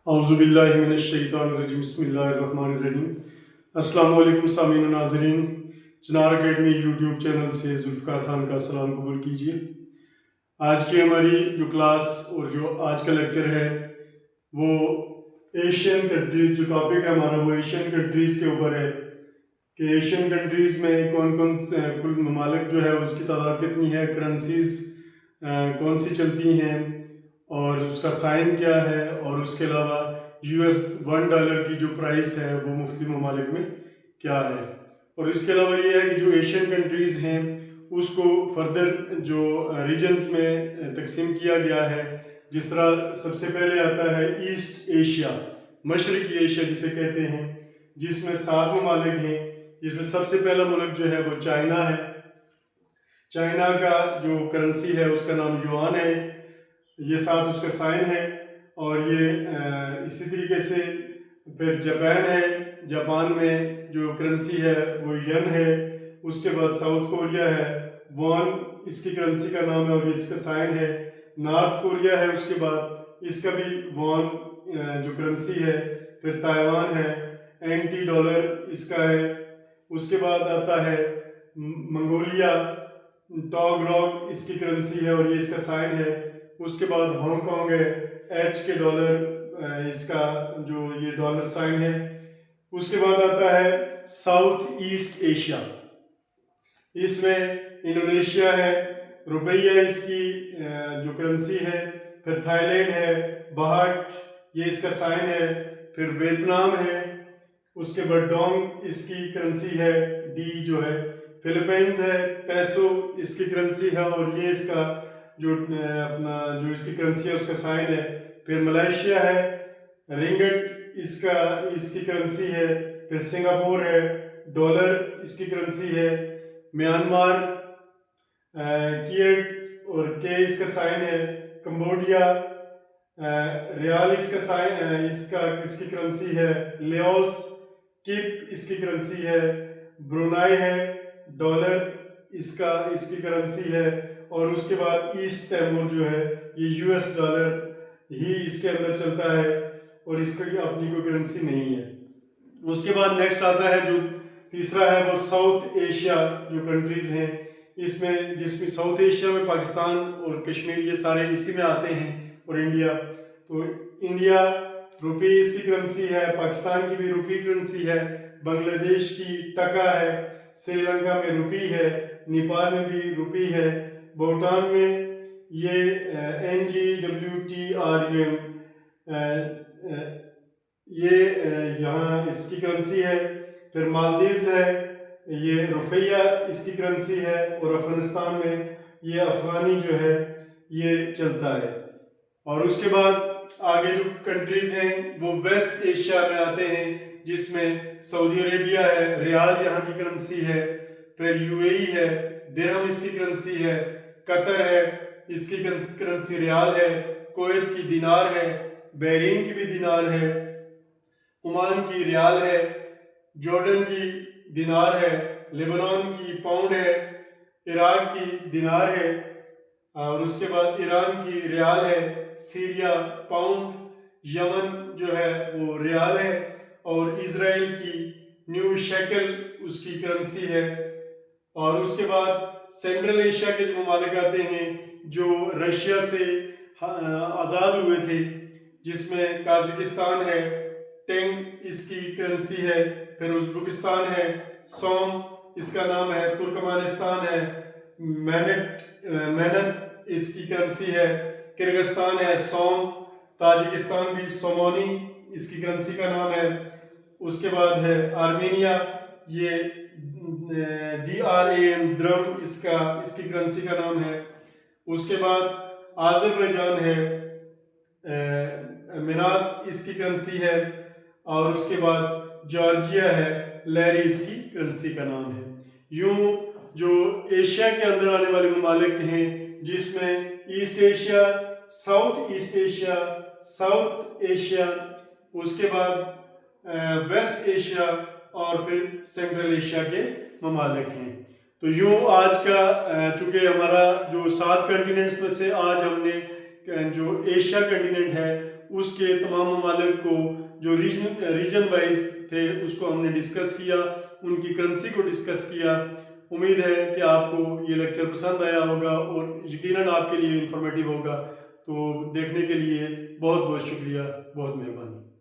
औज़ुबिल्लाहिमिनश्शैतानिर्रजीम बिस्मिल्लाहिर्रहमानिर्रहीम। अस्सलाम वालेकुम सामीन व नाज़रीन, चिनार अकेडमी यूट्यूब चैनल से जुल्फ़िकार खान का सलाम कबूल कीजिए। आज की हमारी जो क्लास और जो आज का लेक्चर है वो एशियन कंट्रीज़, जो टॉपिक है हमारा वो एशियन कंट्रीज़ के ऊपर है कि एशियन कंट्रीज़ में कौन कौन से कुल ममालिक जो है उसकी तादाद कितनी है, करेंसीज़ कौन सी चलती हैं और उसका साइन क्या है, और उसके अलावा US $1 की जो प्राइस है वो मुख्तलिफ ममालिक में क्या है। और इसके अलावा ये है कि जो एशियन कंट्रीज़ हैं उसको फर्दर जो रीजन्स में तकसीम किया गया है। जिस तरह सबसे पहले आता है ईस्ट एशिया, मशरकी एशिया जिसे कहते हैं, जिसमें 7 ममालिक हैं। जिसमें सबसे पहला मुल्क जो है वो चाइना है। चाइना का जो करेंसी है उसका नाम युआन है, ये साथ उसका साइन है। और ये इसी तरीके से फिर जापान है, जापान में जो करेंसी है वो येन है। उसके बाद साउथ कोरिया है, वॉन इसकी करेंसी का नाम है और इसका साइन है। नॉर्थ कोरिया है, उसके बाद इसका भी वॉन जो करेंसी है। फिर ताइवान है, $NT इसका है। उसके बाद आता है मंगोलिया, टॉग इसकी करेंसी है और ये इसका साइन है। उसके बाद हांगकांग है, $H इसका जो ये डॉलर साइन है। उसके बाद आता है साउथ ईस्ट एशिया, इसमें इंडोनेशिया है, रुपया इसकी जो करेंसी है। फिर थाईलैंड है, बाहट ये इसका साइन है। फिर वियतनाम है, उसके बाद डोंग इसकी करेंसी है, डी जो है। फिलीपींस है, पैसो इसकी करेंसी है और ये इसका जो अपना जो इसकी करेंसी है उसका साइन है। फिर मलेशिया है, रिंगट इसकी करेंसी है। फिर सिंगापुर है, डॉलर इसकी करेंसी है। म्यांमार किएट और के इसका साइन है। कंबोडिया रियाल इसका साइन इसकी करेंसी है। लेओस किप इसकी करेंसी है। ब्रुनाई है, डॉलर इसकी करेंसी है। और उसके बाद ईस्ट तैमूर जो है ये US डॉलर ही इसके अंदर चलता है और इसकी अपनी कोई करेंसी नहीं है। उसके बाद नेक्स्ट आता है जो तीसरा है वो साउथ एशिया जो कंट्रीज हैं, जिसमें साउथ एशिया में पाकिस्तान और कश्मीर ये सारे इसी में आते हैं, और इंडिया। तो इंडिया रुपये इसकी करेंसी है, पाकिस्तान की भी रुपये करेंसी है, बांग्लादेश की टका है, श्रीलंका में रुपी है, नेपाल में भी रुपी है, भूटान में ये NGWTRUM ये यहाँ इसकी करेंसी है। फिर मालदीव्स है, ये रुपया इसकी करेंसी है, और अफगानिस्तान में ये अफगानी जो है ये चलता है। और उसके बाद आगे जो कंट्रीज हैं वो वेस्ट एशिया में आते हैं, जिसमें सऊदी अरेबिया है, रियाल यहाँ की करेंसी है। फिर UAE है, दिरहम इसकी करेंसी है। कतर है, इसकी करेंसी रियाल है। कुवैत की दिनार है, बहरीन की भी दिनार है, ओमान की रियाल है, जॉर्डन की दिनार है, लेबनान की पाउंड है, इराक की दिनार है, और उसके बाद ईरान की रियाल है, सीरिया पाउंड, यमन जो है वो रियाल है, और इजराइल की न्यू शेकल उसकी करेंसी है। और उसके बाद सेंट्रल एशिया के जो ममालिक आते हैं जो रशिया से आज़ाद हुए थे, जिसमें काजाकिस्तान है, टेंग इसकी करेंसी है। फिर उज़्बेकिस्तान है, सोम इसका नाम है। तुर्कमेनिस्तान है, मेनत इसकी करेंसी है। किर्गिस्तान है, सोम। ताजिकिस्तान भी सोमोनी इसकी करेंसी का नाम है। उसके बाद है आर्मेनिया, ये DRAM द्रम इसकी करेंसी का नाम है। उसके बाद आज़रबैजान है, मिनात इसकी करेंसी है। और उसके बाद जॉर्जिया है, लैरी इसकी करेंसी का नाम है। यूं जो एशिया के अंदर आने वाले ममालिक हैं, जिसमें east Asia, south east Asia, south Asia, उसके बाद वेस्ट एशिया और फिर सेंट्रल एशिया के ममालिक हैं। तो यूं आज का चूँकि हमारा जो 7 कंटिनेंट्स में से आज हमने जो एशिया कंटिनेंट है उसके तमाम ममालिक को जो रीजन वाइज थे उसको हमने डिस्कस किया, उनकी करेंसी को डिस्कस किया। उम्मीद है कि आपको ये लेक्चर पसंद आया होगा और यकीनन आपके लिए इंफॉर्मेटिव होगा। तो देखने के लिए बहुत बहुत शुक्रिया, बहुत मेहरबानी।